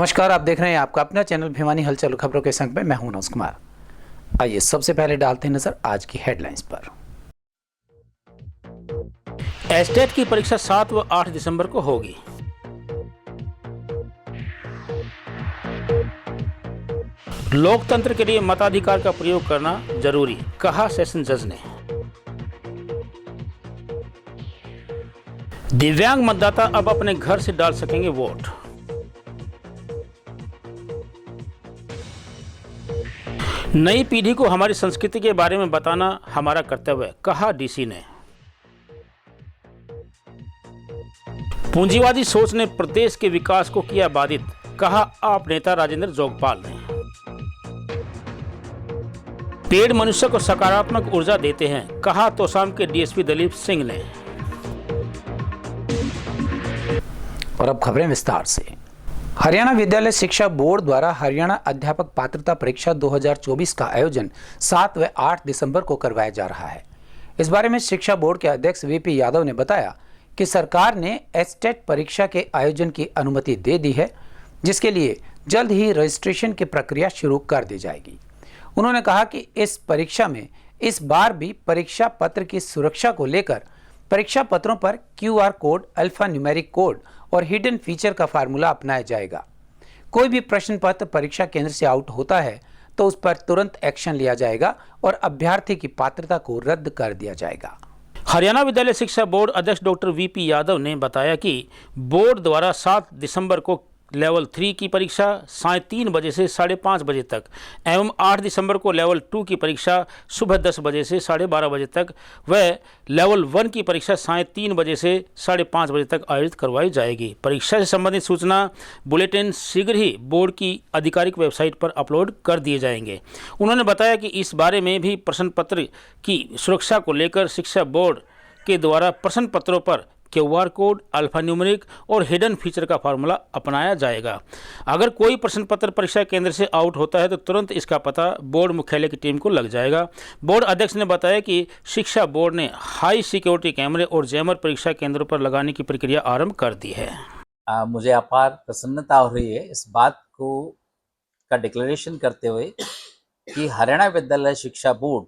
नमस्कार, आप देख रहे हैं आपका अपना चैनल भिवानी हलचल खबरों के संग में मैं हूं नौस कुमार। आइए सबसे पहले डालते हैं नजर आज की हेडलाइंस पर। एस्टेट की परीक्षा 7 व 8 दिसंबर को होगी। लोकतंत्र के लिए मताधिकार का प्रयोग करना जरूरी, कहा सेशन जज ने। दिव्यांग मतदाता अब अपने घर से डाल सकेंगे वोट। नई पीढ़ी को हमारी संस्कृति के बारे में बताना हमारा कर्तव्य, कहा डीसी ने। पूंजीवादी सोच ने प्रदेश के विकास को किया बाधित, कहा आप नेता राजेंद्र जोगपाल ने। पेड़ मनुष्य को सकारात्मक ऊर्जा देते हैं, कहा तोशाम के डीएसपी दलीप सिंह ने। और अब खबरें विस्तार से। हरियाणा विद्यालय शिक्षा बोर्ड द्वारा हरियाणा अध्यापक पात्रता परीक्षा 2024 का आयोजन 7 व 8 दिसंबर को करवाया जा रहा है। इस बारे में शिक्षा बोर्ड के अध्यक्ष वीपी यादव ने बताया कि सरकार ने एस्टेट परीक्षा के आयोजन की अनुमति दे दी है, जिसके लिए जल्द ही रजिस्ट्रेशन की प्रक्रिया शुरू कर दी जाएगी। उन्होंने कहा कि इस परीक्षा में इस बार भी परीक्षा पत्र की सुरक्षा को लेकर परीक्षा पत्रों पर QR code, alpha numeric code और हिडन फीचर का फार्मूला अपनाया जाएगा। कोई भी प्रश्न पत्र परीक्षा केंद्र से आउट होता है तो उस पर तुरंत एक्शन लिया जाएगा और अभ्यर्थी की पात्रता को रद्द कर दिया जाएगा। हरियाणा विद्यालय शिक्षा बोर्ड अध्यक्ष डॉक्टर वीपी यादव ने बताया कि बोर्ड द्वारा 7 दिसंबर को लेवल 3 की परीक्षा साढ़े 3 बजे से 5:30 बजे तक एवं 8 दिसंबर को लेवल 2 की परीक्षा सुबह 10 बजे से 12:30 बजे तक व लेवल 1 की परीक्षा साढ़े 3 बजे से 5:30 बजे तक आयोजित करवाई जाएगी। परीक्षा से संबंधित सूचना बुलेटिन शीघ्र ही बोर्ड की आधिकारिक वेबसाइट पर अपलोड कर दिए जाएंगे। उन्होंने बताया कि इस बारे में भी प्रश्न पत्र की सुरक्षा को लेकर शिक्षा बोर्ड के द्वारा प्रश्न पत्रों पर QR कोड, अल्फा न्यूमेरिक और हिडन फीचर का फार्मूला अपनाया जाएगा। अगर कोई प्रश्न पत्र परीक्षा केंद्र से आउट होता है तो तुरंत इसका पता बोर्ड मुख्यालय की टीम को लग जाएगा। बोर्ड अध्यक्ष ने बताया कि शिक्षा बोर्ड ने हाई सिक्योरिटी कैमरे और जैमर परीक्षा केंद्रों पर लगाने की प्रक्रिया आरंभ कर दी है। मुझे अपार प्रसन्नता हो रही है इस बात को का डिक्लेरेशन करते हुए कि हरियाणा विद्यालय शिक्षा बोर्ड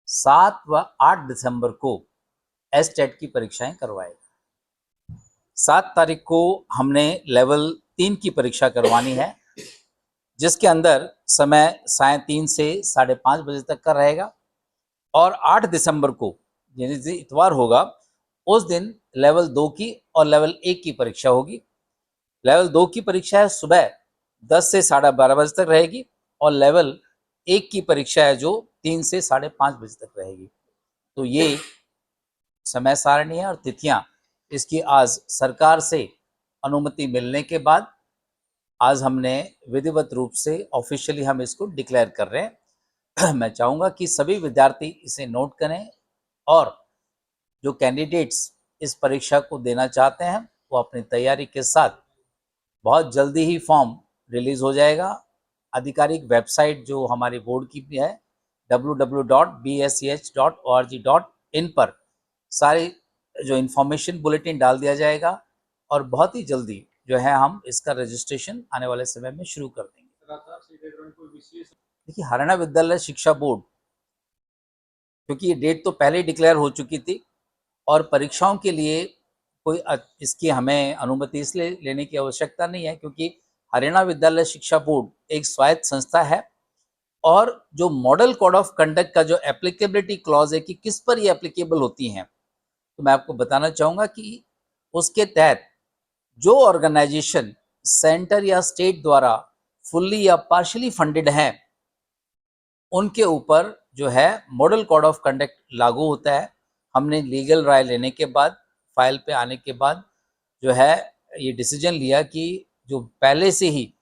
7 व 8 दिसंबर को एस्टेट की परीक्षाएं करवाएगा। 7 तारीख को हमने लेवल 3 की परीक्षा करवानी है, जिसके अंदर समय 3:30 से 5:30 बजे तक का रहेगा और 8 दिसंबर को यानी इतवार होगा उस दिन लेवल 2 की और लेवल 1 की परीक्षा होगी। लेवल 2 की परीक्षा है सुबह 10 से 12:30 बजे तक रहेगी और लेवल 1 की परीक्षा है जो 3 से 5:30 बजे तक रहेगी। तो ये समय सारणी है और तिथियां इसकी आज सरकार से अनुमति मिलने के बाद आज हमने विधिवत रूप से ऑफिशियली हम इसको डिक्लेयर कर रहे हैं। मैं चाहूँगा कि सभी विद्यार्थी इसे नोट करें और जो कैंडिडेट्स इस परीक्षा को देना चाहते हैं वो अपनी तैयारी के साथ बहुत जल्दी ही फॉर्म रिलीज हो जाएगा। आधिकारिक वेबसाइट जो हमारी बोर्ड की भी है www.bsch.org.in पर सारी जो इन्फॉर्मेशन बुलेटिन डाल दिया जाएगा और बहुत ही जल्दी जो है हम इसका रजिस्ट्रेशन आने वाले समय में शुरू कर देंगे। देखिए, हरियाणा विद्यालय शिक्षा बोर्ड, क्योंकि ये डेट तो पहले ही डिक्लेयर हो चुकी थी और परीक्षाओं के लिए कोई इसकी हमें अनुमति इसलिए लेने की आवश्यकता नहीं है क्योंकि हरियाणा विद्यालय शिक्षा बोर्ड एक स्वायत्त संस्था है और जो मॉडल कोड ऑफ कंडक्ट का जो एप्लीकेबिलिटी क्लॉज है कि किस पर ये एप्लीकेबल होती हैं, तो मैं आपको बताना चाहूँगा कि उसके तहत जो ऑर्गेनाइजेशन सेंटर या स्टेट द्वारा फुल्ली या पार्शियली फंडेड हैं उनके ऊपर जो है मॉडल कोड ऑफ कंडक्ट लागू होता है। हमने लीगल राय लेने के बाद, फाइल पे आने के बाद जो है ये डिसीजन लिया कि जो पहले से ही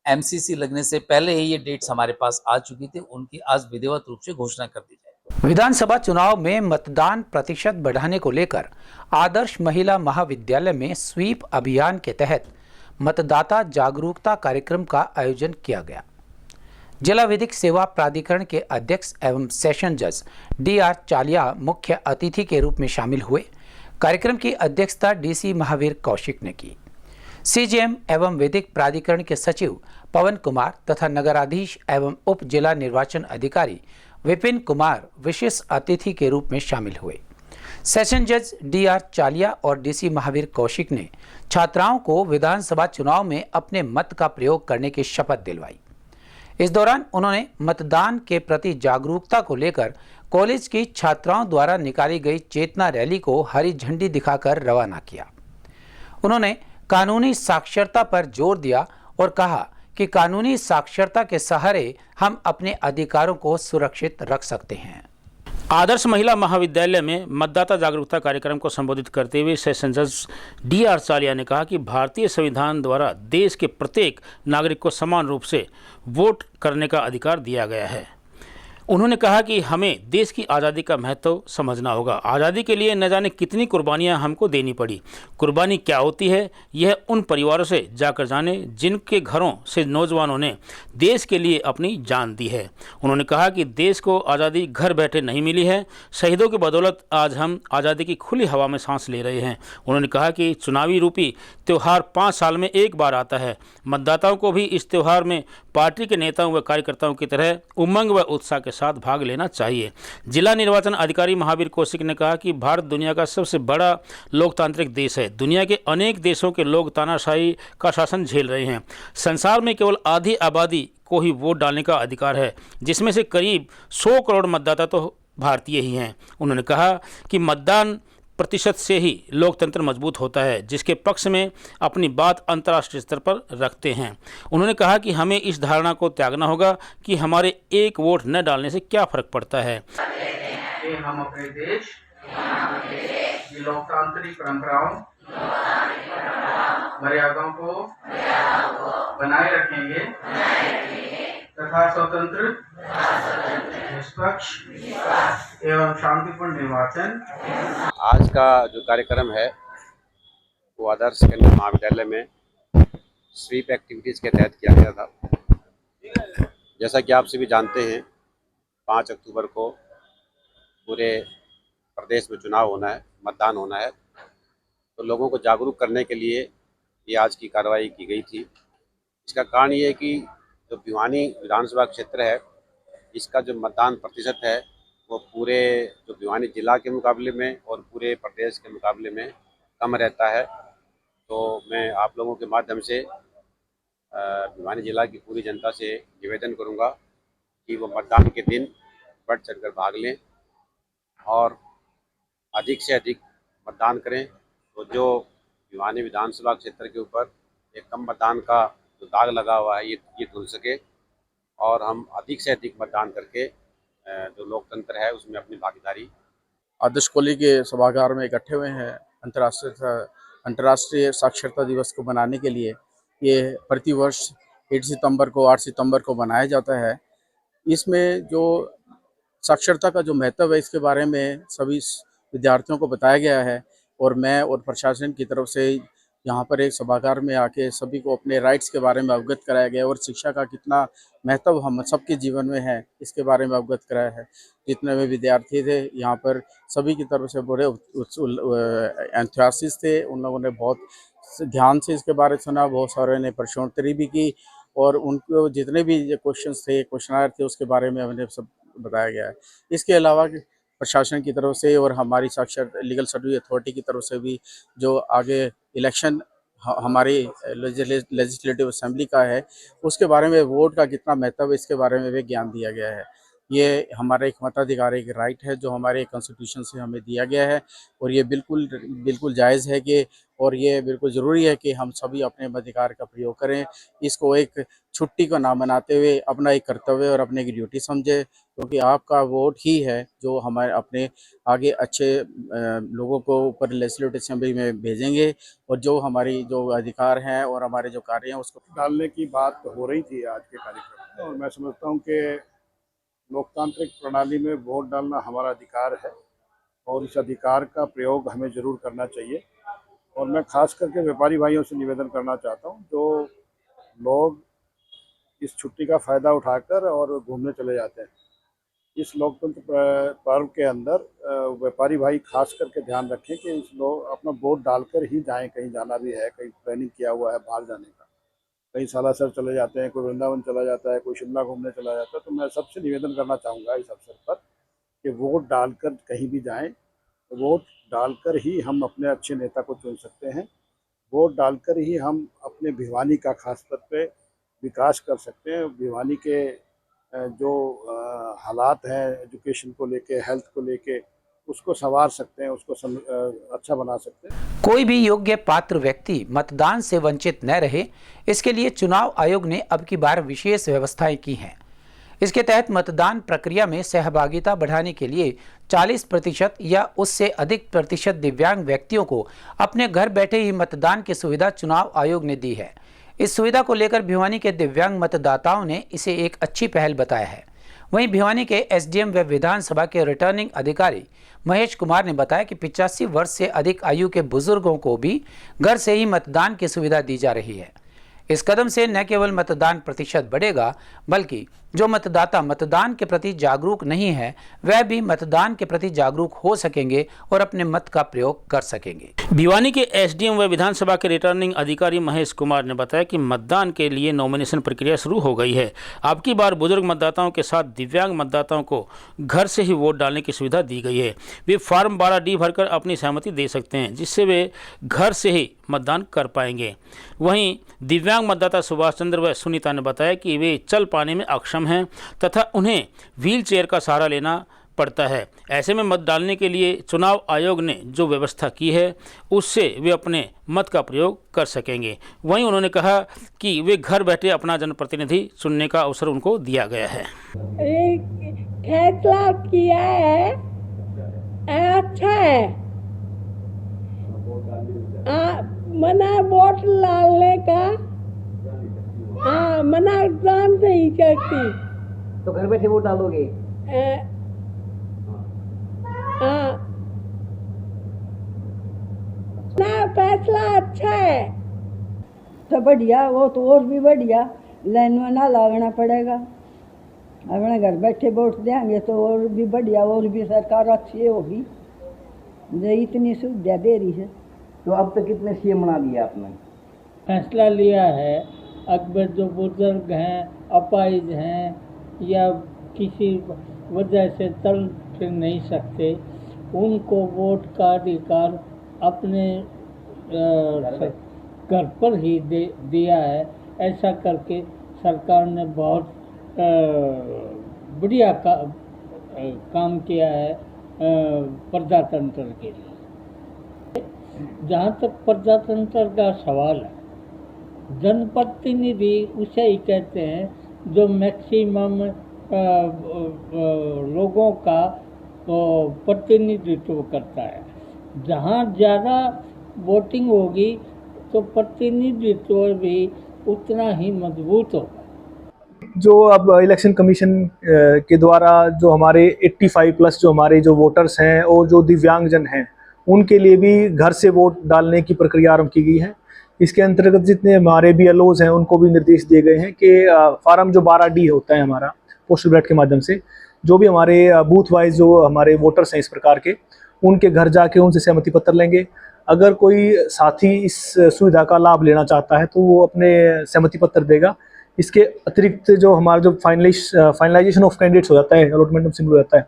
MCC लगने से पहले ही ये डेट्स हमारे पास आ चुकी थी, उनकी आज विधिवत रूप से घोषणा कर दी जाए। विधानसभा चुनाव में मतदान प्रतिशत बढ़ाने को लेकर आदर्श महिला महाविद्यालय में स्वीप अभियान के तहत मतदाता जागरूकता कार्यक्रम का आयोजन किया गया। जिला विधिक सेवा प्राधिकरण के अध्यक्ष एवं सेशन जज DR चालिया मुख्य अतिथि के रूप में शामिल हुए। कार्यक्रम की अध्यक्षता DC महावीर कौशिक ने की। सीजीएम एवं विधिक प्राधिकरण के सचिव पवन कुमार तथा नगराधीश एवं उप जिला निर्वाचन अधिकारी विपिन कुमार विशेष अतिथि के रूप में शामिल हुए। सेशन जज डीआर चालिया और डीसी महावीर कौशिक ने छात्राओं को विधानसभा चुनाव में अपने मत का प्रयोग करने की शपथ दिलवाई। इस दौरान उन्होंने मतदान के प्रति जागरूकता को लेकर कॉलेज की छात्राओं द्वारा निकाली गई चेतना रैली को हरी झंडी दिखाकर रवाना किया। उन्होंने कानूनी साक्षरता पर जोर दिया और कहा कि कानूनी साक्षरता के सहारे हम अपने अधिकारों को सुरक्षित रख सकते हैं। आदर्श महिला महाविद्यालय में मतदाता जागरूकता कार्यक्रम को संबोधित करते हुए सेशन जज डीआर चालिया ने कहा कि भारतीय संविधान द्वारा देश के प्रत्येक नागरिक को समान रूप से वोट करने का अधिकार दिया गया है। उन्होंने कहा कि हमें देश की आज़ादी का महत्व समझना होगा। आज़ादी के लिए न जाने कितनी कुर्बानियां हमको देनी पड़ी। कुर्बानी क्या होती है, यह उन परिवारों से जाकर जाने जिनके घरों से नौजवानों ने देश के लिए अपनी जान दी है। उन्होंने कहा कि देश को आज़ादी घर बैठे नहीं मिली है, शहीदों की बदौलत आज हम आज़ादी की खुली हवा में सांस ले रहे हैं। उन्होंने कहा कि चुनावी रूपी त्यौहार 5 साल में एक बार आता है। मतदाताओं को भी इस त्यौहार में पार्टी के नेताओं व कार्यकर्ताओं की तरह उमंग व उत्साह के साथ भाग लेना चाहिए। जिला निर्वाचन अधिकारी महावीर कौशिक ने कहा कि भारत दुनिया का सबसे बड़ा लोकतांत्रिक देश है। दुनिया के अनेक देशों के लोग तानाशाही का शासन झेल रहे हैं। संसार में केवल आधी आबादी को ही वोट डालने का अधिकार है, जिसमें से करीब 100 करोड़ मतदाता तो भारतीय ही हैं। उन्होंने कहा कि मतदान प्रतिशत से ही लोकतंत्र मजबूत होता है, जिसके पक्ष में अपनी बात अंतर्राष्ट्रीय स्तर पर रखते हैं। उन्होंने कहा कि हमें इस धारणा को त्यागना होगा कि हमारे एक वोट न डालने से क्या फर्क पड़ता है। कि हम अपने देश की लोकतांत्रिक परंपराओं मर्यादाओं को बनाए रखेंगे तथा स्वतंत्र, निष्पक्ष एवं शांतिपूर्ण निर्वाचन। आज का जो कार्यक्रम है वो आदर्श कन्या महाविद्यालय में स्वीप एक्टिविटीज़ के तहत किया गया था। जैसा कि आप सभी जानते हैं, 5 अक्टूबर को पूरे प्रदेश में चुनाव होना है, मतदान होना है। तो लोगों को जागरूक करने के लिए ये आज की कार्रवाई की गई थी। इसका कारण ये है कि जो भिवानी विधानसभा क्षेत्र है, इसका जो मतदान प्रतिशत है वो पूरे जो भिवानी जिला के मुकाबले में और पूरे प्रदेश के मुकाबले में कम रहता है। तो मैं आप लोगों के माध्यम से भिवानी जिला की पूरी जनता से निवेदन करूंगा कि वो मतदान के दिन बढ़ चढ़कर भाग लें और अधिक से अधिक मतदान करें। तो जो भिवानी विधानसभा क्षेत्र के ऊपर एक कम मतदान का जो दाग लगा हुआ है ये धुल सके और हम अधिक से अधिक मतदान करके जो लोकतंत्र है उसमें अपनी भागीदारी। आदर्श कॉलेज के सभागार में इकट्ठे हुए हैं अंतर्राष्ट्रीय साक्षरता दिवस को मनाने के लिए। ये प्रतिवर्ष 8 सितंबर को 8 सितंबर को मनाया जाता है। इसमें जो साक्षरता का जो महत्व है इसके बारे में सभी विद्यार्थियों को बताया गया है और मैं और प्रशासन की तरफ से यहाँ पर एक सभागार में आके सभी को अपने राइट्स के बारे में अवगत कराया गया और शिक्षा का कितना महत्व हम सबके जीवन में है इसके बारे में अवगत कराया है। जितने भी विद्यार्थी थे यहाँ पर सभी की तरफ से बड़े एंथुसियास्टिक थे। उन लोगों ने बहुत ध्यान से इसके बारे में सुना, बहुत सारे ने प्रश्नोत्तरी भी की और उनको जितने भी क्वेश्चंस थे, क्वेश्चनायर थे, उसके बारे में हमें सब बताया गया है। इसके अलावा प्रशासन की तरफ से और हमारी साक्षर लीगल सर्विस अथॉरिटी की तरफ से भी जो आगे इलेक्शन हमारी लेजिस्लेटिव असेंबली का है उसके बारे में वोट का कितना महत्व है इसके बारे में भी ज्ञान दिया गया है। ये हमारा एक मताधिकार एक राइट है जो हमारे कॉन्स्टिट्यूशन से हमें दिया गया है और ये बिल्कुल जायज़ है कि और ये बिल्कुल ज़रूरी है कि हम सभी अपने मताधिकार का प्रयोग करें। इसको एक छुट्टी को ना मनाते हुए अपना एक कर्तव्य और अपने की ड्यूटी समझे, क्योंकि आपका वोट ही है जो हमारे अपने आगे अच्छे लोगों को ऊपर लेजिस्लेटिव असेंबली में भेजेंगे और जो हमारी जो अधिकार हैं और हमारे जो कार्य हैं उसको डालने की बात हो रही थी आज के कार्यक्रम में। और मैं समझता हूँ कि लोकतांत्रिक प्रणाली में वोट डालना हमारा अधिकार है और इस अधिकार का प्रयोग हमें ज़रूर करना चाहिए। और मैं खास करके व्यापारी भाइयों से निवेदन करना चाहता हूँ, जो लोग इस छुट्टी का फ़ायदा उठाकर और घूमने चले जाते हैं, इस लोकतंत्र पर्व के अंदर व्यापारी भाई खास करके ध्यान रखें कि इस लोग अपना वोट डालकर ही जाएं। कहीं जाना भी है, कहीं प्लानिंग किया हुआ है बाहर जाने का, कहीं सालासर चले जाते हैं, कोई वृंदावन चला जाता है, कोई शिमला घूमने चला जाता है, तो मैं सबसे निवेदन करना चाहूँगा इस अवसर पर कि वोट डालकर कहीं भी जाएं। वोट डालकर ही हम अपने अच्छे नेता को चुन सकते हैं। वोट डालकर ही हम अपने भिवानी का खास तौर पे विकास कर सकते हैं। भिवानी के जो हालात हैं एजुकेशन को लेके, हेल्थ को लेके, उसको संवार सकते हैं, उसको अच्छा बना सकते हैं। कोई भी योग्य पात्र व्यक्ति मतदान से वंचित न रहे, इसके लिए चुनाव आयोग ने अब की बार विशेष व्यवस्थाएं की हैं। इसके तहत मतदान प्रक्रिया में सहभागिता बढ़ाने के लिए 40% या उससे अधिक प्रतिशत दिव्यांग व्यक्तियों को अपने घर बैठे ही मतदान की सुविधा चुनाव आयोग ने दी है। इस सुविधा को लेकर भिवानी के दिव्यांग मतदाताओं ने इसे एक अच्छी पहल बताया है। वहीं भिवानी के एसडीएम व विधानसभा के रिटर्निंग अधिकारी महेश कुमार ने बताया कि 85 वर्ष से अधिक आयु के बुजुर्गों को भी घर से ही मतदान की सुविधा दी जा रही है। इस कदम से न केवल मतदान प्रतिशत बढ़ेगा, बल्कि जो मतदाता मतदान के प्रति जागरूक नहीं है वह भी मतदान के प्रति जागरूक हो सकेंगे और अपने मत का प्रयोग कर सकेंगे। भिवानी के एसडीएम व विधानसभा के रिटर्निंग अधिकारी महेश कुमार ने बताया कि मतदान के लिए नॉमिनेशन प्रक्रिया शुरू हो गई है। अब की बार बुजुर्ग मतदाताओं के साथ दिव्यांग मतदाताओं को घर से ही वोट डालने की सुविधा दी गई है। वे फॉर्म 12D भरकर अपनी सहमति दे सकते हैं, जिससे वे घर से ही मतदान कर पाएंगे। वहीं दिव्यांग मतदाता सुभाष चंद्र व सुनीता ने बताया कि वे चल पाने में अक्षम हैं तथा उन्हें व्हील चेयर का सहारा लेना पड़ता है। ऐसे में मत डालने के लिए चुनाव आयोग ने जो व्यवस्था की है उससे वे अपने मत का प्रयोग कर सकेंगे। वहीं उन्होंने कहा कि वे घर बैठे अपना जनप्रतिनिधि चुनने का अवसर उनको दिया गया है। फैसला किया है, अच्छा है। मना वोट डालने का, मना दान नहीं करती, तो घर बैठे वोट डालोगे? ना फैसला अच्छा है तो बढ़िया, वो तो और भी बढ़िया। लाइन में ना लगना पड़ेगा, अपने घर बैठे वोट देंगे तो और भी बढ़िया, और भी सरकार अच्छी होगी जो इतनी सुविधा दे रही है। तो अब तक कितने सीएम बना दिया आपने? फैसला लिया है अकबर जो बुजुर्ग हैं, अपाहिज हैं या किसी वजह से चल फिर नहीं सकते, उनको वोट का अधिकार अपने घर पर ही दिया है। ऐसा करके सरकार ने बहुत बढ़िया काम किया है प्रजातंत्र के लिए। जहाँ तक प्रजातंत्र का सवाल है, जनप्रतिनिधि उसे ही कहते हैं जो मैक्सिमम लोगों का प्रतिनिधित्व करता है। जहाँ ज़्यादा वोटिंग होगी तो प्रतिनिधित्व भी उतना ही मजबूत होगा। जो अब इलेक्शन कमीशन के द्वारा जो हमारे 85+ जो हमारे जो वोटर्स हैं और जो दिव्यांगजन हैं, उनके लिए भी घर से वोट डालने की प्रक्रिया आरंभ की गई है। इसके अंतर्गत जितने हमारे BLOs हैं उनको भी निर्देश दिए गए हैं कि फार्म जो 12D होता है हमारा पोस्टल बैलेट के माध्यम से, जो भी हमारे बूथ वाइज जो हमारे वोटर्स हैं इस प्रकार के, उनके घर जाके उनसे सहमति पत्र लेंगे। अगर कोई साथी इस सुविधा का लाभ लेना चाहता है तो वो अपने सहमति पत्र देगा। इसके अतिरिक्त जो हमारा जो फाइनलाइजेशन ऑफ कैंडिडेट्स हो जाता है, अलॉटमेंट सिंबल हो जाता है,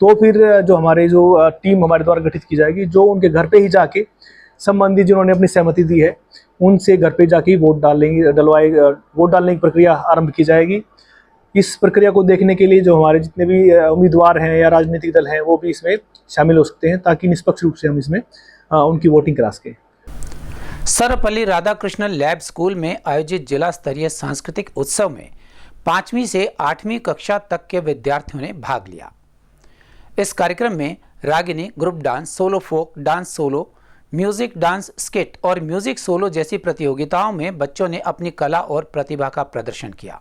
तो फिर जो हमारे जो टीम हमारे द्वारा गठित की जाएगी, जो उनके घर पे ही जाके संबंधित जिन्होंने अपनी सहमति दी है उनसे घर पे जाके वोट वोट डालने की प्रक्रिया आरंभ की जाएगी। इस प्रक्रिया को देखने के लिए जो हमारे जितने भी उम्मीदवार हैं या राजनीतिक दल हैं वो भी इसमें शामिल हो सकते हैं, ताकि निष्पक्ष रूप से हम इसमें उनकी वोटिंग करा सकें। सर्वपल्ली राधाकृष्णन लैब स्कूल में आयोजित जिला स्तरीय सांस्कृतिक उत्सव में 5वीं से 8वीं कक्षा तक के विद्यार्थियों ने भाग लिया। इस कार्यक्रम में Ragini, group dance, solo folk dance, solo music, dance skit और म्यूजिक सोलो जैसी प्रतियोगिताओं में बच्चों ने अपनी कला और प्रतिभा का प्रदर्शन किया।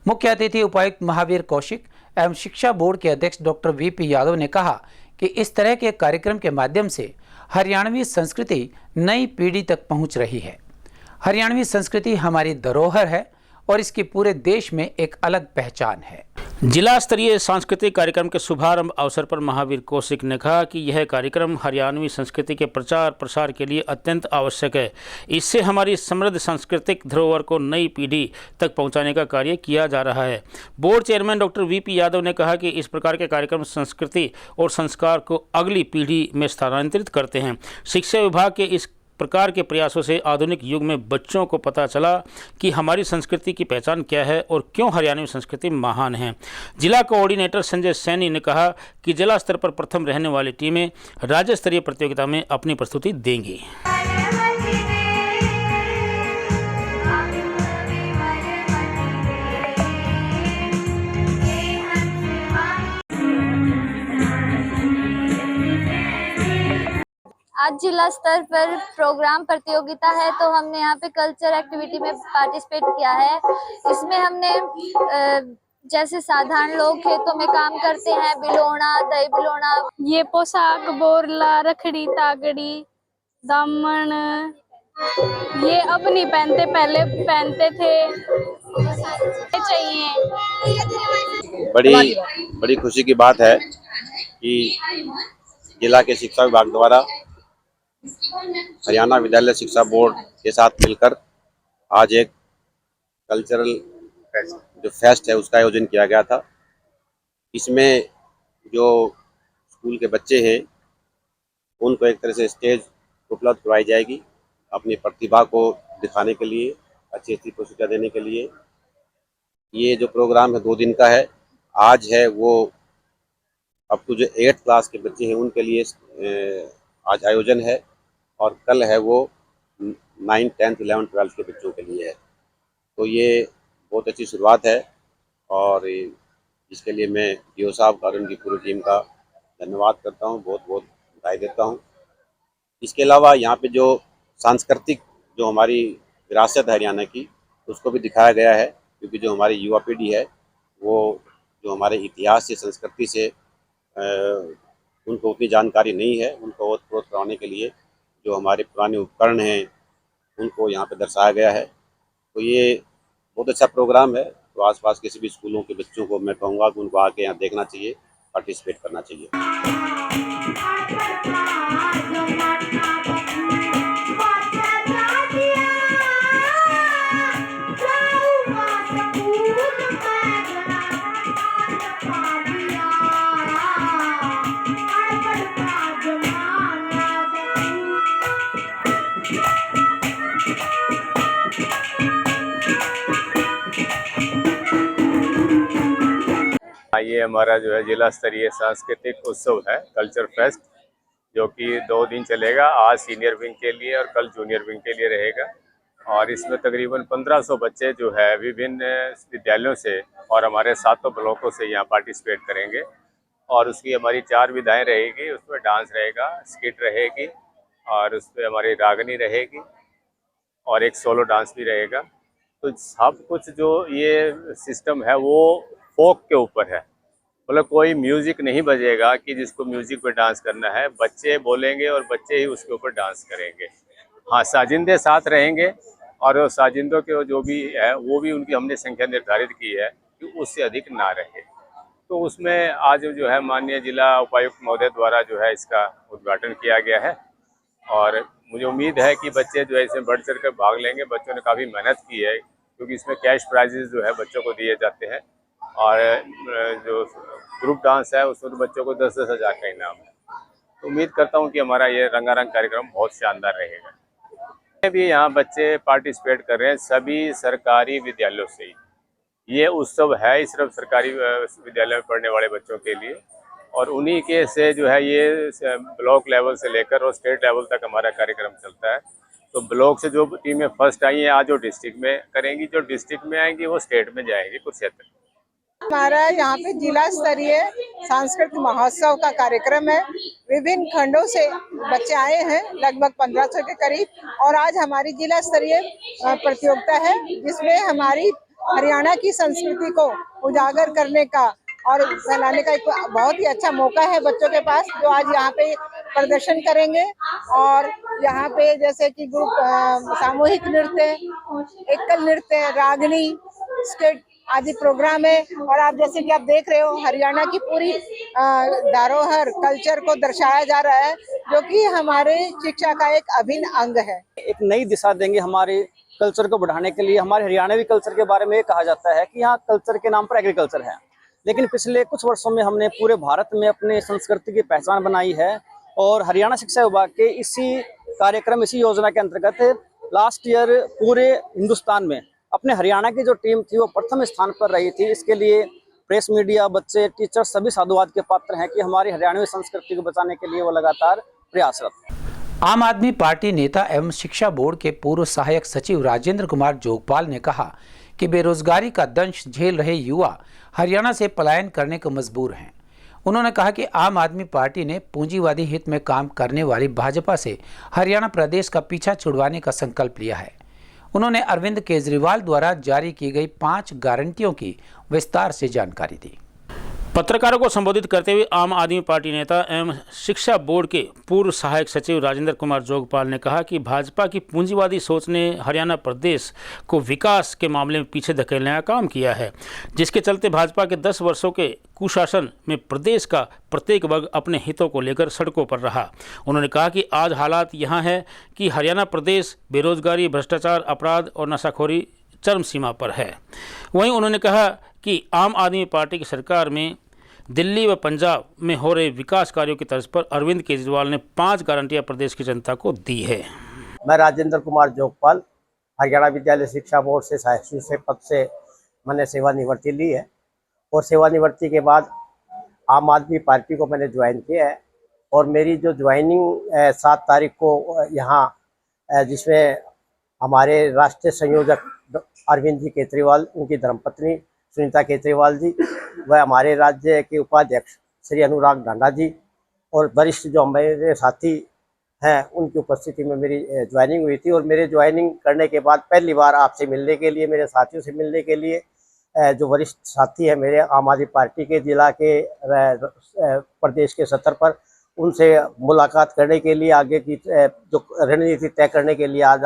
मुख्य अतिथि उपायुक्त महावीर कौशिक एवं शिक्षा बोर्ड के अध्यक्ष डॉक्टर VP यादव ने कहा कि इस तरह के कार्यक्रम के माध्यम से हरियाणवी संस्कृति नई पीढ़ी तक पहुंच रही है। हरियाणवी संस्कृति हमारी धरोहर है और इसकी पूरे देश में एक अलग पहचान है। जिला स्तरीय सांस्कृतिक कार्यक्रम के शुभारंभ अवसर पर महावीर कौशिक ने कहा कि यह कार्यक्रम हरियाणवी संस्कृति के प्रचार प्रसार के लिए अत्यंत आवश्यक है। इससे हमारी समृद्ध सांस्कृतिक धरोहर को नई पीढ़ी तक पहुंचाने का कार्य किया जा रहा है। Board chairman doctor VP Yadav ने कहा कि इस प्रकार के कार्यक्रम संस्कृति और संस्कार को अगली पीढ़ी में स्थानांतरित करते हैं। शिक्षा विभाग के इस प्रकार के प्रयासों से आधुनिक युग में बच्चों को पता चला कि हमारी संस्कृति की पहचान क्या है और क्यों हरियाणवी संस्कृति महान है। जिला कोऑर्डिनेटर संजय सैनी ने कहा कि जिला स्तर पर प्रथम रहने वाली टीमें राज्य स्तरीय प्रतियोगिता में अपनी प्रस्तुति देंगी। आज जिला स्तर पर प्रोग्राम प्रतियोगिता है, तो हमने यहाँ पे कल्चर एक्टिविटी में पार्टिसिपेट किया है। इसमें हमने जैसे साधारण लोग खेतों में काम करते हैं, बिलोना, दही बिलोना, ये पोशाक, बोरला, रखड़ी, तागड़ी, दामन, ये अब नहीं पहनते, पहले पहनते थे। चाहिए बड़ी खुशी की बात है कि जिला के शिक्षा विभाग द्वारा हरियाणा विद्यालय शिक्षा बोर्ड के साथ मिलकर आज एक कल्चरल जो फेस्ट है उसका आयोजन किया गया था। इसमें जो स्कूल के बच्चे हैं उनको एक तरह से स्टेज उपलब्ध करवाई जाएगी अपनी प्रतिभा को दिखाने के लिए, अच्छी अच्छी प्रस्तुतियाँ देने के लिए। ये जो प्रोग्राम है 2 दिन का है। आज है वो अब तो जो 8th क्लास के बच्चे हैं उनके लिए आज आयोजन है और कल है वो 9th, 10th, 11th, 12th के बच्चों के लिए है। तो ये बहुत अच्छी शुरुआत है और इसके लिए मैं डीओ साहब और उनकी पूरी टीम का धन्यवाद करता हूँ, बहुत बहुत बधाई देता हूँ। इसके अलावा यहाँ पे जो सांस्कृतिक जो हमारी विरासत है हरियाणा की उसको भी दिखाया गया है, क्योंकि जो हमारी युवा पीढ़ी है वो जो हमारे इतिहास से, संस्कृति से उनको उतनी जानकारी नहीं है। उनको ओतप्रोत कराने के लिए जो हमारे पुराने उपकरण हैं उनको यहाँ पे दर्शाया गया है। तो ये बहुत अच्छा प्रोग्राम है। तो आसपास किसी भी स्कूलों के बच्चों को मैं कहूँगा कि उनको आके यहाँ देखना चाहिए, पार्टिसिपेट करना चाहिए। ये हमारा जो है जिला स्तरीय सांस्कृतिक उत्सव है, कल्चर फेस्ट, जो कि 2 दिन चलेगा। आज सीनियर विंग के लिए और कल जूनियर विंग के लिए रहेगा। और इसमें तकरीबन 1500 बच्चे जो है विभिन्न विद्यालयों से और हमारे 7 ब्लॉकों से यहाँ पार्टिसिपेट करेंगे। और उसकी हमारी 4 विधाएँ रहेगी, उसमें डांस रहेगा, स्किट रहेगी और उसमें हमारी रागनी रहेगी और एक सोलो डांस भी रहेगा। तो सब कुछ जो ये सिस्टम है वो फोक के ऊपर है, मतलब कोई म्यूजिक नहीं बजेगा कि जिसको म्यूजिक पे डांस करना है। बच्चे बोलेंगे और बच्चे ही उसके ऊपर डांस करेंगे। हाँ, साजिंदे साथ रहेंगे और साजिंदों के जो भी है वो भी उनकी हमने संख्या निर्धारित की है कि उससे अधिक ना रहे। तो उसमें आज जो है माननीय जिला उपायुक्त महोदय द्वारा जो है इसका उद्घाटन किया गया है और मुझे उम्मीद है कि बच्चे जो है इसमें बढ़ चढ़ कर भाग लेंगे। बच्चों ने काफ़ी मेहनत की है, क्योंकि इसमें कैश प्राइजेज जो है बच्चों को दिए जाते हैं और जो ग्रुप डांस है उसमें तो बच्चों को 10-10 हज़ार का इनाम है। तो उम्मीद करता हूँ कि हमारा ये रंगारंग कार्यक्रम बहुत शानदार रहेगा। भी यहाँ बच्चे पार्टिसिपेट कर रहे हैं सभी सरकारी विद्यालयों से ही। ये उत्सव है सिर्फ सरकारी विद्यालय में पढ़ने वाले बच्चों के लिए और उन्हीं के से जो है ये ब्लॉक लेवल से लेकर और स्टेट लेवल तक हमारा कार्यक्रम चलता है। तो ब्लॉक से जो टीमें फर्स्ट आई हैं आज वो डिस्ट्रिक्ट में करेंगी, जो डिस्ट्रिक्ट में आएंगी वो स्टेट में जाएंगी कुरुक्षेत्र। हमारा यहाँ पे जिला स्तरीय सांस्कृतिक महोत्सव का कार्यक्रम है। विभिन्न खंडों से बच्चे आए हैं, लगभग 1500 के करीब। और आज हमारी जिला स्तरीय प्रतियोगिता है जिसमें हमारी हरियाणा की संस्कृति को उजागर करने का और फैलाने का एक बहुत ही अच्छा मौका है बच्चों के पास, जो आज यहाँ पे प्रदर्शन करेंगे। और यहाँ पे जैसे कि ग्रुप सामूहिक नृत्य, एकल नृत्य, रागनी, स्किट आदि प्रोग्राम है। और आप जैसे कि आप देख रहे हो हरियाणा की पूरी धरोहर कल्चर को दर्शाया जा रहा है, जो कि हमारे शिक्षा का एक अभिन्न अंग है। एक नई दिशा देंगे हमारे कल्चर को बढ़ाने के लिए। हमारे हरियाणवी कल्चर के बारे में ये कहा जाता है कि यहाँ कल्चर के नाम पर एग्रीकल्चर है, लेकिन पिछले कुछ वर्षों में हमने पूरे भारत में अपने संस्कृति की पहचान बनाई है। और हरियाणा शिक्षा विभाग के इसी कार्यक्रम, इसी योजना के अंतर्गत लास्ट ईयर पूरे हिंदुस्तान में अपने हरियाणा की जो टीम थी वो प्रथम स्थान पर रही थी। इसके लिए प्रेस मीडिया, बच्चे, टीचर सभी साधुवाद के पात्र हैं कि हमारी हरियाणवी संस्कृति को बचाने के लिए वो लगातार प्रयासरत हैं। आम आदमी पार्टी नेता एवं शिक्षा बोर्ड के पूर्व सहायक सचिव राजेंद्र कुमार जोगपाल ने कहा कि बेरोजगारी का दंश झेल रहे युवा हरियाणा से पलायन करने को मजबूर हैं। उन्होंने कहा कि आम आदमी पार्टी ने पूंजीवादी हित में काम करने वाली भाजपा से हरियाणा प्रदेश का पीछा छुड़वाने का संकल्प लिया है। उन्होंने अरविंद केजरीवाल द्वारा जारी की गई 5 गारंटियों की विस्तार से जानकारी दी। पत्रकारों को संबोधित करते हुए आम आदमी पार्टी नेता एवं शिक्षा बोर्ड के पूर्व सहायक सचिव राजेंद्र कुमार जोगपाल ने कहा कि भाजपा की पूंजीवादी सोच ने हरियाणा प्रदेश को विकास के मामले में पीछे धकेलने का काम किया है, जिसके चलते भाजपा के 10 वर्षों के कुशासन में प्रदेश का प्रत्येक वर्ग अपने हितों को लेकर सड़कों पर रहा। उन्होंने कहा कि आज हालात यहाँ है कि हरियाणा प्रदेश बेरोजगारी, भ्रष्टाचार, अपराध और नशाखोरी चरम सीमा पर है। वहीं उन्होंने कहा कि आम आदमी पार्टी की सरकार में दिल्ली व पंजाब में हो रहे विकास कार्यों की तर्ज पर अरविंद केजरीवाल ने 5 गारंटियां प्रदेश की जनता को दी है। मैं राजेंद्र कुमार जोगपाल, हरियाणा विद्यालय शिक्षा बोर्ड से सहायक सचिव पद से मैंने सेवानिवृत्ति ली है और सेवानिवृत्ति के बाद आम आदमी पार्टी को मैंने ज्वाइन किया है। और मेरी जो ज्वाइनिंग 7 तारीख को यहाँ जिसमें हमारे राष्ट्रीय संयोजक अरविंद जी केजरीवाल, उनकी धर्मपत्नी सुनीता केजरीवाल जी, वह हमारे राज्य के उपाध्यक्ष श्री अनुराग ढांडा जी और वरिष्ठ जो हमारे साथी हैं उनकी उपस्थिति में मेरी ज्वाइनिंग हुई थी। और मेरे ज्वाइनिंग करने के बाद पहली बार आपसे मिलने के लिए, मेरे साथियों से मिलने के लिए, जो वरिष्ठ साथी हैं मेरे आम आदमी पार्टी के जिला के प्रदेश के स्तर पर, उनसे मुलाकात करने के लिए, आगे की जो रणनीति तय करने के लिए आज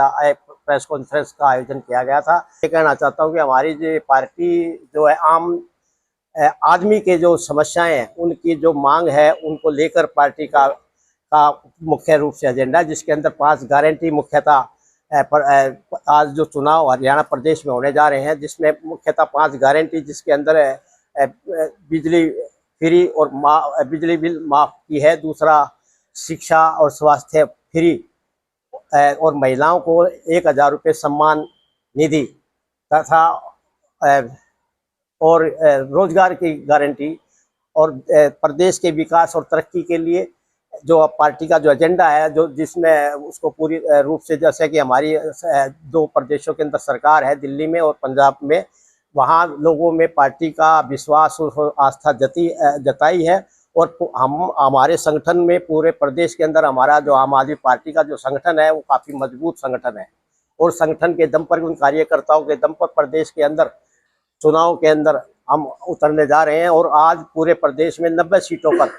प्रेस कॉन्फ्रेंस का आयोजन किया गया था। ये कहना चाहता हूँ कि हमारी जो पार्टी जो है आम आदमी के जो समस्याएं हैं, उनकी जो मांग है, उनको लेकर पार्टी का मुख्य रूप से एजेंडा, जिसके अंदर 5 गारंटी मुख्यतः आज जो चुनाव हरियाणा प्रदेश में होने जा रहे हैं, जिसमें मुख्यतः 5 गारंटी, जिसके अंदर बिजली फ्री और बिजली बिल माफ की है, दूसरा शिक्षा और स्वास्थ्य फ्री, और महिलाओं को 1000 रुपये सम्मान निधि तथा और रोजगार की गारंटी। और प्रदेश के विकास और तरक्की के लिए जो पार्टी का जो एजेंडा है, जो जिसमें उसको पूरी रूप से, जैसे कि हमारी 2 प्रदेशों के अंदर सरकार है, दिल्ली में और पंजाब में, वहाँ लोगों में पार्टी का विश्वास और आस्था जताई है। और हम हमारे संगठन में पूरे प्रदेश के अंदर हमारा जो आम आदमी पार्टी का जो संगठन है वो काफ़ी मजबूत संगठन है। और संगठन के दम पर, उन कार्यकर्ताओं के दम पर प्रदेश के अंदर चुनाव के अंदर हम उतरने जा रहे हैं। और आज पूरे प्रदेश में 90 सीटों पर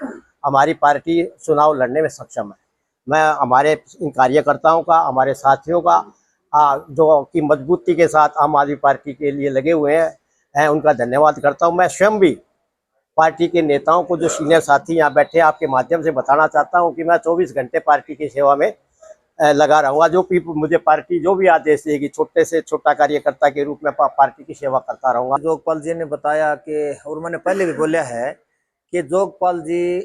हमारी पार्टी चुनाव लड़ने में सक्षम है। मैं हमारे इन कार्यकर्ताओं का, हमारे साथियों का जो कि मजबूती के साथ आम आदमी पार्टी के लिए लगे हुए हैं, उनका धन्यवाद करता हूं। मैं स्वयं भी पार्टी के नेताओं को, जो सीनियर साथी यहाँ बैठे, आपके माध्यम से बताना चाहता हूं कि मैं 24 घंटे पार्टी की सेवा में लगा रहूँगा। जो भी मुझे पार्टी जो भी आदेश देगी, छोटे से छोटा कार्यकर्ता के रूप में पार्टी की सेवा करता रहूँगा। जोगपाल जी ने बताया कि, और मैंने पहले भी बोला है कि जोगपाल जी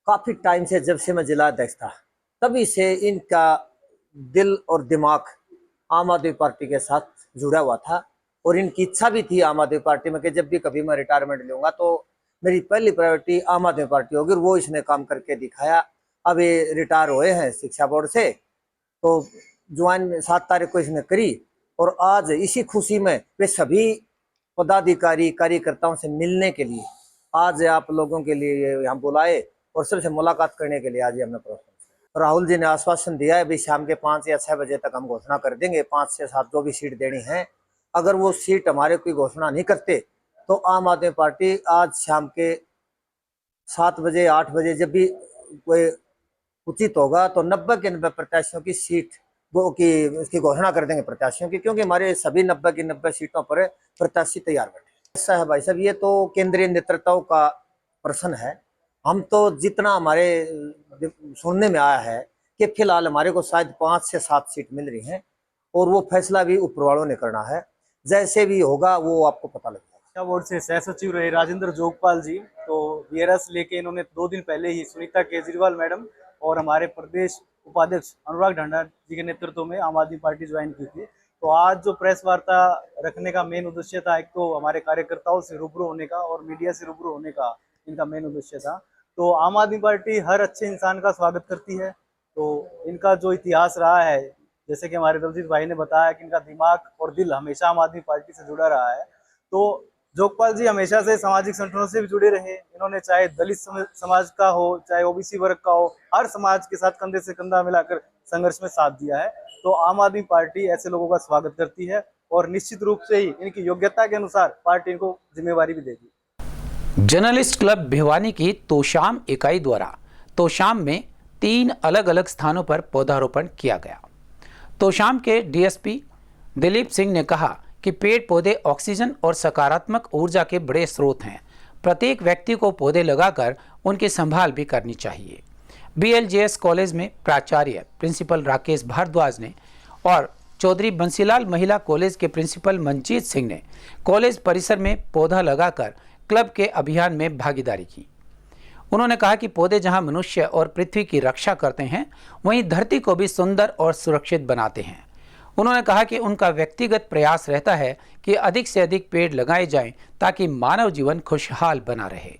काफ़ी टाइम से, जब से मैं जिला अध्यक्ष था तभी से इनका दिल और दिमाग आम आदमी पार्टी के साथ जुड़ा हुआ था। और इनकी इच्छा भी थी आम आदमी पार्टी में कि जब भी कभी मैं रिटायरमेंट लूँगा तो मेरी पहली प्रायोरिटी आम आदमी पार्टी होगी। और वो इसने काम करके दिखाया। अब ये रिटायर हुए हैं शिक्षा बोर्ड से, तो ज्वाइन 7 तारीख को इसने करी। और आज इसी खुशी में वे सभी पदाधिकारी कार्यकर्ताओं से मिलने के लिए आज आप लोगों के लिए यहाँ बुलाए और सबसे मुलाकात करने के लिए आज हमने प्रोग्राम। राहुल जी ने आश्वासन दिया है, अभी शाम के 5 या 6 बजे तक हम घोषणा कर देंगे, 5 से 7 जो भी सीट देनी है। अगर वो सीट हमारे कोई घोषणा नहीं करते तो आम आदमी पार्टी आज शाम के 7 बजे 8 बजे जब भी कोई उचित होगा तो 90 के 90 प्रत्याशियों की सीट वो की उसकी घोषणा कर देंगे प्रत्याशियों की, क्योंकि हमारे सभी 90 की 90 सीटों पर प्रत्याशी तैयार बैठे। ऐसा है भाई साहब, ये तो केंद्रीय नेतृत्व का प्रश्न है। हम तो जितना हमारे सुनने में आया है कि फिलहाल हमारे को शायद 5 से 7 सीट मिल रही हैं और वो फैसला भी ऊपर वालों ने करना है। जैसे भी होगा वो आपको पता लगेगा। शिक्षा बोर्ड से सह सचिव रहे राजेंद्र जोगपाल जी, तो वीआरएस लेके इन्होंने 2 दिन पहले ही सुनीता केजरीवाल मैडम और हमारे प्रदेश उपाध्यक्ष अनुराग ढांडा जी के नेतृत्व में आम आदमी पार्टी ज्वाइन की थी। तो आज जो प्रेस वार्ता रखने का मेन उद्देश्य था, एक तो हमारे कार्यकर्ताओं से रूबरू होने का और मीडिया से रूबरू होने का इनका मेन उद्देश्य था। तो आम आदमी पार्टी हर अच्छे इंसान का स्वागत करती है। तो इनका जो इतिहास रहा है, जैसे कि हमारे दलजीत भाई ने बताया कि इनका दिमाग और दिल हमेशा आम आदमी पार्टी से जुड़ा रहा है। तो जोगपाल जी हमेशा से सामाजिक संगठनों से भी जुड़े रहे। इन्होंने चाहे दलित समाज का हो, चाहे ओबीसी वर्ग का हो, हर समाज के साथ कंधे से कंधा मिलाकर संघर्ष में साथ दिया है। तो आम आदमी पार्टी ऐसे लोगों का स्वागत करती है और निश्चित रूप से ही इनकी योग्यता के अनुसार पार्टी इनको जिम्मेवारी भी देगी। जर्नलिस्ट क्लब भिवानी की तोशाम इकाई द्वारा तोशाम में 3 अलग अलग स्थानों पर पौधारोपण किया गया। तोशाम के डीएसपी दिलीप सिंह ने कहा कि पेड़ पौधे ऑक्सीजन और सकारात्मक ऊर्जा के बड़े स्रोत हैं। प्रत्येक व्यक्ति को पौधे लगाकर उनकी संभाल भी करनी चाहिए। बीएलजेएस कॉलेज में प्राचार्य प्रिंसिपल राकेश भारद्वाज ने और चौधरी बंसीलाल महिला कॉलेज के प्रिंसिपल मंजीत सिंह ने कॉलेज परिसर में पौधा लगाकर क्लब के अभियान में भागीदारी की। उन्होंने कहा कि पौधे जहां मनुष्य और पृथ्वी की रक्षा करते हैं, वहीं धरती को भी सुंदर और सुरक्षित बनाते हैं। उन्होंने कहा कि उनका व्यक्तिगत प्रयास रहता है कि अधिक से अधिक पेड़ लगाए जाएं ताकि मानव जीवन खुशहाल बना रहे।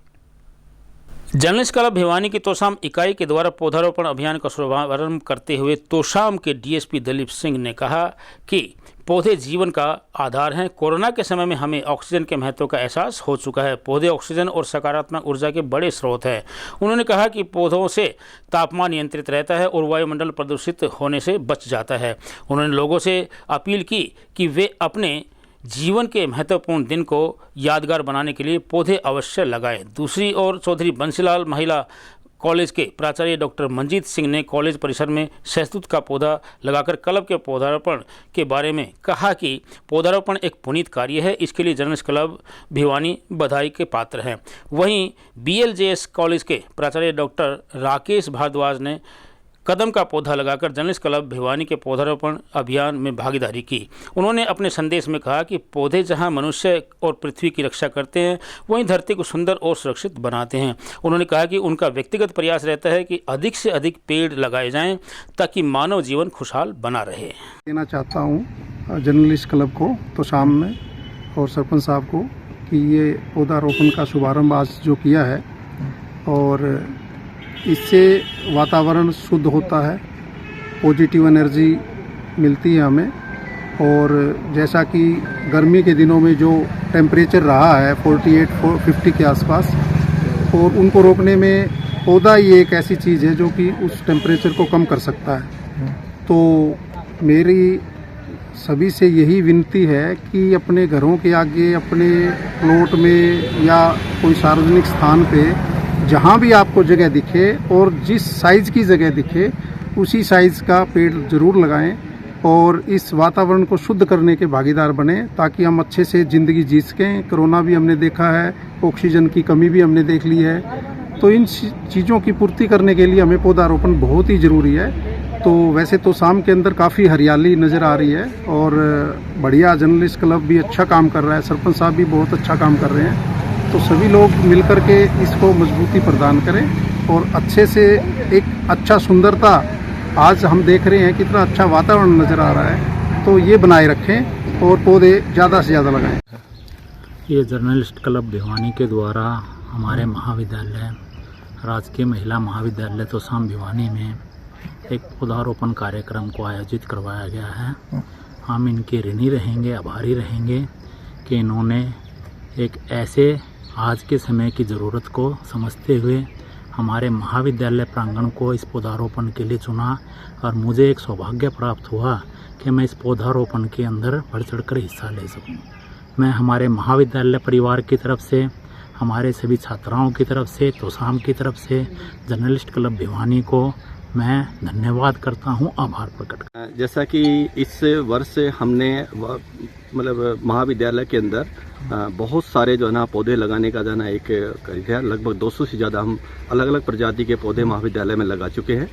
जर्नलिस्ट क्लब भिवानी की तोशाम इकाई के द्वारा पौधारोपण अभियान का शुभारंभ करते हुए तोशाम के डीएसपी दिलीप सिंह ने कहा कि पौधे जीवन का आधार हैं। कोरोना के समय में हमें ऑक्सीजन के महत्व का एहसास हो चुका है। पौधे ऑक्सीजन और सकारात्मक ऊर्जा के बड़े स्रोत हैं। उन्होंने कहा कि पौधों से तापमान नियंत्रित रहता है और वायुमंडल प्रदूषित होने से बच जाता है। उन्होंने लोगों से अपील की कि वे अपने जीवन के महत्वपूर्ण दिन को यादगार बनाने के लिए पौधे अवश्य लगाएं। दूसरी ओर चौधरी बंसीलाल महिला कॉलेज के प्राचार्य डॉक्टर मंजीत सिंह ने कॉलेज परिसर में सहतूत का पौधा लगाकर क्लब के पौधारोपण के बारे में कहा कि पौधारोपण एक पुनीत कार्य है। इसके लिए जर्नलिस्ट क्लब भिवानी बधाई के पात्र हैं। वहीं बीएलजेएस कॉलेज के प्राचार्य डॉक्टर राकेश भारद्वाज ने कदम का पौधा लगाकर जर्नलिस्ट क्लब भिवानी के पौधारोपण अभियान में भागीदारी की। उन्होंने अपने संदेश में कहा कि पौधे जहां मनुष्य और पृथ्वी की रक्षा करते हैं, वहीं धरती को सुंदर और सुरक्षित बनाते हैं। उन्होंने कहा कि उनका व्यक्तिगत प्रयास रहता है कि अधिक से अधिक पेड़ लगाए जाएं ताकि मानव जीवन खुशहाल बना रहे। देना चाहता हूँ जर्नलिस्ट क्लब को तोशाम में और सरपंच साहब को कि ये पौधारोपण का शुभारंभ आज जो किया है, और इससे वातावरण शुद्ध होता है, पॉजिटिव एनर्जी मिलती है हमें। और जैसा कि गर्मी के दिनों में जो टेम्परेचर रहा है 48-50 के आसपास, और उनको रोकने में पौधा ही एक ऐसी चीज़ है जो कि उस टेम्परेचर को कम कर सकता है। तो मेरी सभी से यही विनती है कि अपने घरों के आगे, अपने प्लॉट में या कोई सार्वजनिक स्थान पे जहाँ भी आपको जगह दिखे और जिस साइज़ की जगह दिखे उसी साइज़ का पेड़ ज़रूर लगाएं और इस वातावरण को शुद्ध करने के भागीदार बने ताकि हम अच्छे से ज़िंदगी जी सकें। कोरोना भी हमने देखा है, ऑक्सीजन की कमी भी हमने देख ली है, तो इन चीज़ों की पूर्ति करने के लिए हमें पौधारोपण बहुत ही ज़रूरी है। तो वैसे तो शाम के अंदर काफ़ी हरियाली नज़र आ रही है और बढ़िया जर्नलिस्ट क्लब भी अच्छा काम कर रहा है, सरपंच साहब भी बहुत अच्छा काम कर रहे हैं। तो सभी लोग मिलकर के इसको मजबूती प्रदान करें और अच्छे से एक अच्छा सुंदरता, आज हम देख रहे हैं कितना अच्छा वातावरण नज़र आ रहा है, तो ये बनाए रखें और पौधे ज़्यादा से ज़्यादा लगाएं। ये जर्नलिस्ट क्लब भिवानी के द्वारा हमारे महाविद्यालय राजकीय महिला महाविद्यालय तोशाम भिवानी में एक पौधारोपण कार्यक्रम को आयोजित करवाया गया है। हम इनके ऋणी रहेंगे, आभारी रहेंगे कि इन्होंने एक ऐसे आज के समय की ज़रूरत को समझते हुए हमारे महाविद्यालय प्रांगण को इस पौधारोपण के लिए चुना और मुझे एक सौभाग्य प्राप्त हुआ कि मैं इस पौधारोपण के अंदर बढ़ चढ़कर हिस्सा ले सकूं। मैं हमारे महाविद्यालय परिवार की तरफ से, हमारे सभी छात्राओं की तरफ से, तोशाम की तरफ से जर्नलिस्ट क्लब भिवानी को मैं धन्यवाद करता हूं, आभार प्रकट करता हूं। जैसा कि इस वर्ष हमने मतलब महाविद्यालय के अंदर बहुत सारे जो है ना पौधे लगाने का जो है ना एक खरीद है। लगभग 200 से ज़्यादा हम अलग अलग प्रजाति के पौधे महाविद्यालय में लगा चुके हैं,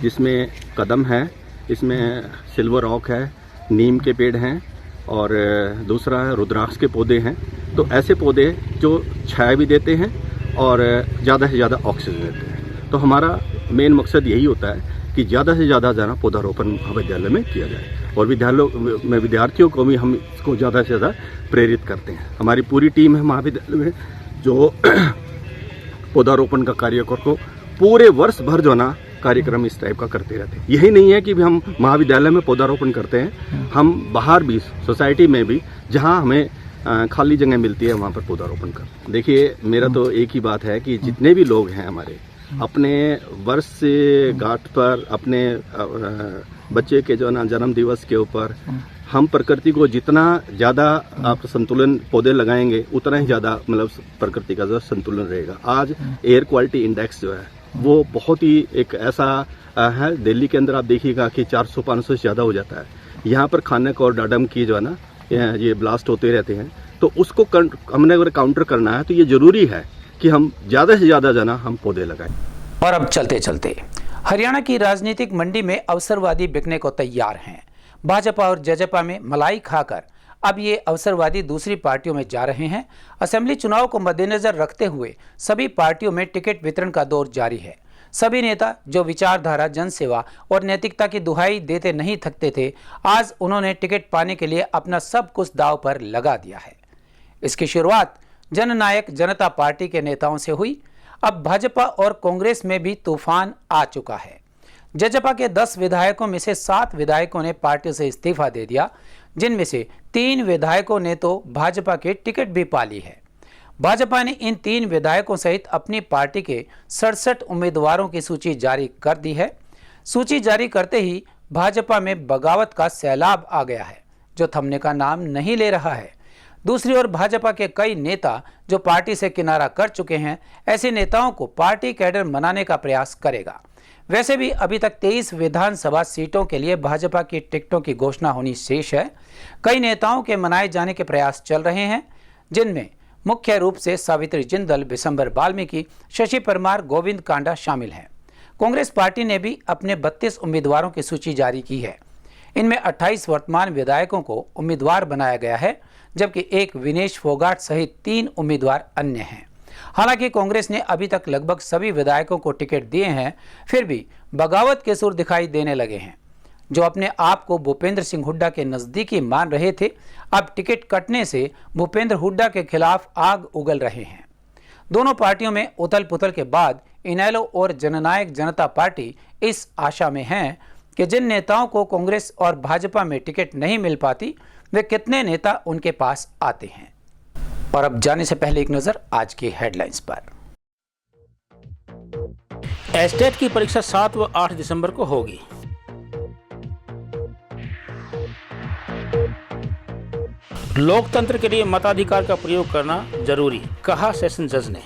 जिसमें कदम है, इसमें सिल्वर ऑक है, नीम के पेड़ हैं और दूसरा है रुद्राक्ष के पौधे हैं। तो ऐसे पौधे जो छाया भी देते हैं और ज़्यादा से ज़्यादा ऑक्सीजन देते हैं। तो हमारा मेन मकसद यही होता है कि ज़्यादा से ज़्यादा जो है ना पौधारोपण महाविद्यालय में किया जाए और विद्यालयों में विद्यार्थियों को भी हम इसको ज़्यादा से ज़्यादा प्रेरित करते हैं। हमारी पूरी टीम है महाविद्यालय में जो पौधारोपण का कार्यक्रम को पूरे वर्ष भर जो ना कार्यक्रम इस टाइप का करते रहते हैं। यही नहीं है कि हम महाविद्यालय में पौधारोपण करते हैं, हम बाहर भी सोसाइटी में भी जहाँ हमें खाली जगह मिलती है वहाँ पर पौधारोपण करते हैं। देखिए, मेरा तो एक ही बात है कि जितने भी लोग हैं हमारे अपने वर्ष से गांठ पर अपने बच्चे के जो ना जन्म दिवस के ऊपर हम प्रकृति को जितना ज़्यादा आप संतुलन पौधे लगाएंगे उतना ही ज़्यादा मतलब प्रकृति का जो संतुलन रहेगा। आज एयर क्वालिटी इंडेक्स जो है वो बहुत ही एक ऐसा है, दिल्ली के अंदर आप देखिएगा कि 400-500 से ज़्यादा हो जाता है। यहाँ पर खानक और डाडम की जो है ना ये ब्लास्ट होते रहते हैं, तो उसको हमने अगर काउंटर करना है तो ये ज़रूरी है कि हम ज़्यादा से ज़्यादा जो है ना हम पौधे लगाएं। और अब चलते चलते हरियाणा की राजनीतिक मंडी में अवसरवादी बिकने को तैयार हैं। भाजपा और जजपा में मलाई खाकर अब ये अवसरवादी दूसरी पार्टियों में जा रहे हैं। असेंबली चुनाव को मद्देनजर रखते हुए सभी पार्टियों में टिकट वितरण का दौर जारी है। सभी नेता जो विचारधारा, जनसेवा और नैतिकता की दुहाई देते नहीं थकते थे, आज उन्होंने टिकट पाने के लिए अपना सब कुछ दांव पर लगा दिया है। इसकी शुरुआत जननायक जनता पार्टी के नेताओं से हुई। अब भाजपा और कांग्रेस में भी तूफान आ चुका है। जजपा के 10 विधायकों में से 7 विधायकों ने पार्टी से इस्तीफा दे दिया, जिनमें से 3 विधायकों ने तो भाजपा के टिकट भी पा ली है। भाजपा ने इन 3 विधायकों सहित अपनी पार्टी के 67 उम्मीदवारों की सूची जारी कर दी है। सूची जारी करते ही भाजपा में बगावत का सैलाब आ गया है, जो थमने का नाम नहीं ले रहा है। दूसरी ओर भाजपा के कई नेता जो पार्टी से किनारा कर चुके हैं, ऐसे नेताओं को पार्टी कैडर बनाने का प्रयास करेगा। वैसे भी अभी तक 23 विधानसभा सीटों के लिए भाजपा की टिकटों की घोषणा होनी शेष है। कई नेताओं के मनाए जाने के प्रयास चल रहे हैं, जिनमें मुख्य रूप से सावित्री जिंदल, बिशंबर बाल्मीकि, शशि परमार, गोविंद कांडा शामिल हैं। कांग्रेस पार्टी ने भी अपने 32 उम्मीदवारों की सूची जारी की है। इनमें 28 वर्तमान विधायकों को उम्मीदवार बनाया गया है, जबकि एक विनेश फोगाट सहित 3 उम्मीदवार अन्य हैं। हालांकि कांग्रेस ने अभी तक लगभग सभी विधायकों को टिकट दिए हैं, फिर भी बगावत के सुर दिखाई देने लगे हैं। जो अपने आप को भूपेंद्र सिंह हुड्डा के नज़दीकी मान रहे थे, अब टिकट कटने से भूपेंद्र हुड्डा के खिलाफ आग उगल रहे हैं। दोनों पार्टियों में उथल पुथल के बाद इनेलो और जननायक जनता पार्टी इस आशा में हैं कि जिन नेताओं को कांग्रेस और भाजपा में टिकट नहीं मिल पाती, वे कितने नेता उनके पास आते हैं। और अब जाने से पहले एक नजर आज की हेडलाइंस पर। एस्टेट की परीक्षा 7 व 8 दिसंबर को होगी। लोकतंत्र के लिए मताधिकार का प्रयोग करना जरूरी, कहा सेशन जज ने।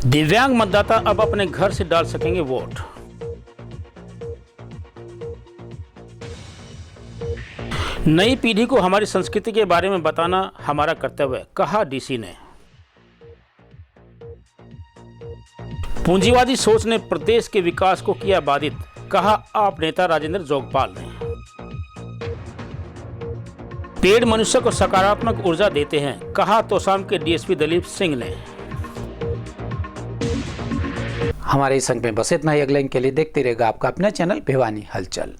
दिव्यांग मतदाता अब अपने घर से डाल सकेंगे वोट। नई पीढ़ी को हमारी संस्कृति के बारे में बताना हमारा कर्तव्य है, कहा डीसी ने। पूंजीवादी सोच ने प्रदेश के विकास को किया बाधित, कहा आप नेता राजेंद्र जोगपाल ने। पेड़ मनुष्य को सकारात्मक ऊर्जा देते हैं, कहा तोसाम के डीएसपी दलीप सिंह ने। हमारे इस अंक में बस इतना ही। अगले अंक के लिए देखते रहेगा आपका अपना चैनल भिवानी हलचल।